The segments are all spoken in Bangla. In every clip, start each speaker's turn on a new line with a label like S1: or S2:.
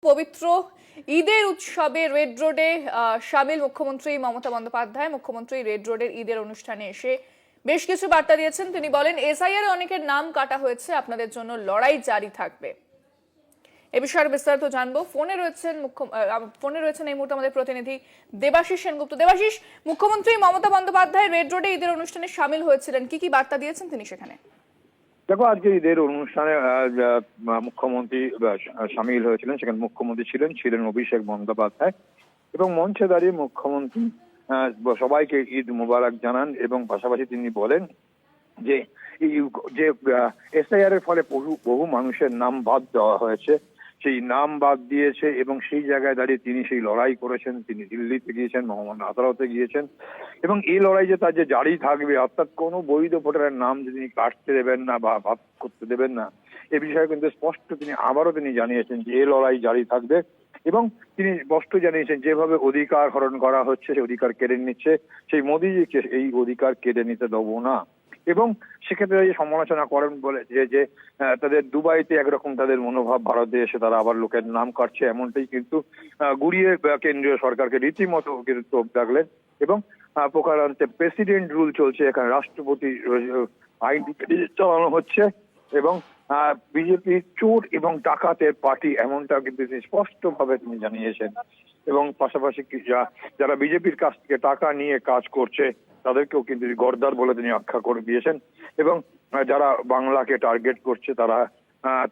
S1: পবিত্র ঈদের উৎসবে রেড রোডে সামিল মুখ্যমন্ত্রী মমতা বন্দ্যোপাধ্যায়। মুখ্যমন্ত্রী রেড রোডের ঈদের অনুষ্ঠানে এসে বেশ কিছু বার্তা দিয়েছেন। তিনি বলেন, এসআইআর অনেকের নাম কাটা হয়েছে, আপনাদের জন্য লড়াই জারি থাকবে। এ বিষয়ে বিস্তারিত জানবো। ফোনে রয়েছেন এই মুহূর্তে আমাদের প্রতিনিধি দেবাশিস সেনগুপ্ত। দেবাশিস, মুখ্যমন্ত্রী মমতা বন্দ্যোপাধ্যায় রেড রোডে ঈদের অনুষ্ঠানে সামিল হয়েছিলেন, কি কি বার্তা দিয়েছেন তিনি সেখানে?
S2: দেখো, আজকে ঈদের অনুষ্ঠানে মুখ্যমন্ত্রী সামিল হয়েছিলেন। সেখানে মুখ্যমন্ত্রী ছিলেন অভিষেক বন্দ্যোপাধ্যায় এবং মঞ্চে দাঁড়িয়ে মুখ্যমন্ত্রী সবাইকে ঈদ মুবারক জানান এবং পাশাপাশি তিনি বলেন যে এসআইআর এর ফলে বহু মানুষের নাম বাদ দেওয়া হয়েছে, সেই নাম বাদ দিয়েছে এবং সেই জায়গায় দাঁড়িয়ে তিনি সেই লড়াই করেছেন। তিনি দিল্লিতে গিয়েছেন, মহামান্য আদালতে গিয়েছেন এবং এই লড়াই যে তার যে জারি থাকবে, অর্থাৎ কোনো বৈধ ভোটারের নাম যে তিনি কাটতে দেবেন না বা বাদ করতে দেবেন না, এ বিষয়ে কিন্তু স্পষ্ট তিনি আবারও জানিয়েছেন যে এই লড়াই জারি থাকবে এবং তিনি স্পষ্ট জানিয়েছেন যেভাবে অধিকার হরণ করা হচ্ছে, সেই অধিকার কেড়ে নিচ্ছে, সেই মোদিজিকে এই অধিকার কেড়ে নিতে দেবো না। এবং সেক্ষেত্রে সমালোচনা করেন বলে যে তাদের দুবাইতে একরকম তাদের মনোভাব, ভারতে এসে তারা আবার লোকের নাম কাটছে, এমনটাই কিন্তু গুড়িয়ে কেন্দ্রীয় সরকারকে রীতিমতো কিন্তু তোপ দাগলেন এবং প্রকারান্তে প্রেসিডেন্ট রুল চলছে, এখানে রাষ্ট্রপতি আইন চালানো হচ্ছে এবং বিজেপি চোর এবং ডাকাতের পার্টি, এমনটা কিন্তু স্পষ্ট ভাবে তিনি জানিয়েছেন। এবং পাশাপাশি যারা বিজেপির কাছ থেকে টাকা নিয়ে কাজ করছে তাদেরকেও কিন্তু গর্দার বলে তিনি আখ্যা করে দিয়েছেন এবং যারা বাংলাকে টার্গেট করছে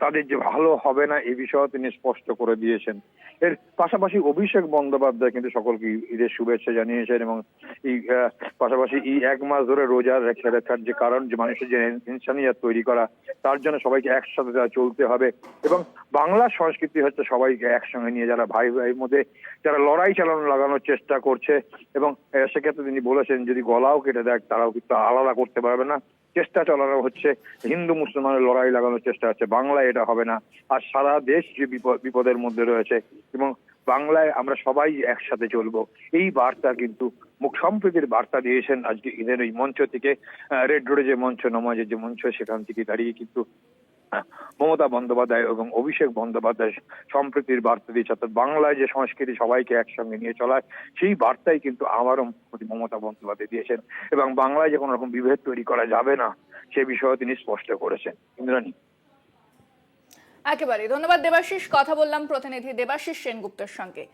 S2: তাদের যে ভালো হবে না এই বিষয়ে তিনি স্পষ্ট করে দিয়েছেন। এর পাশাপাশি অভিষেক বন্দ্যোপাধ্যায় কিন্তু সকলকে ঈদের শুভেচ্ছা জানিয়েছেন এবং এই পাশাপাশি এই এক মাস ধরে রোজা রেখার যে কারণ, যে মানুষের যে ইনসানিয়াত তৈরি করা, তার জন্য সবাইকে একসাথে চলতে হবে এবং বাংলার সংস্কৃতি হচ্ছে সবাইকে একসঙ্গে নিয়ে যারা ভাই ভাইয়ের মধ্যে যারা লড়াই লাগানোর চেষ্টা করছে এবং সেক্ষেত্রে তিনি বলেছেন যদি গলাও কেটে দেয় তারাও কিন্তু আলাদা করতে পারবে না। চেষ্টা চালানো হচ্ছে, হিন্দু মুসলমানের লড়াই লাগানোর চেষ্টা হচ্ছে, বাংলায় এটা হবে না। আর সারা দেশ যে বিপদের মধ্যে রয়েছে এবং বাংলায় আমরা সবাই একসাথে চলবো, এই বার্তা কিন্তু সম্প্রীতির বার্তা দিয়েছেন আজকে ঈদের এই মঞ্চ থেকে। রেড রোডে যে মঞ্চ, নমাজের যে মঞ্চ, সেখান থেকে দাঁড়িয়ে কিন্তু মমতা বন্দ্যোপাধ্যায় এবং অভিষেক বন্দ্যোপাধ্যায় সম্প্রীতির বার্তা দিয়েছে, অর্থাৎ বাংলায় যে সংস্কৃতি সবাইকে একসঙ্গে নিয়ে চলায়, সেই বার্তাই কিন্তু আবারও মমতা বন্দ্যোপাধ্যায় দিয়েছেন এবং বাংলায় যে কোনো রকম বিভেদ তৈরি করা যাবে না সে বিষয়ে তিনি স্পষ্ট করেছেন। ইন্দ্রাণী,
S1: একেবারে ধন্যবাদ দেবাশিস। কথা বললাম প্রতিনিধি দেবাশিস সেনগুপ্তের সঙ্গে।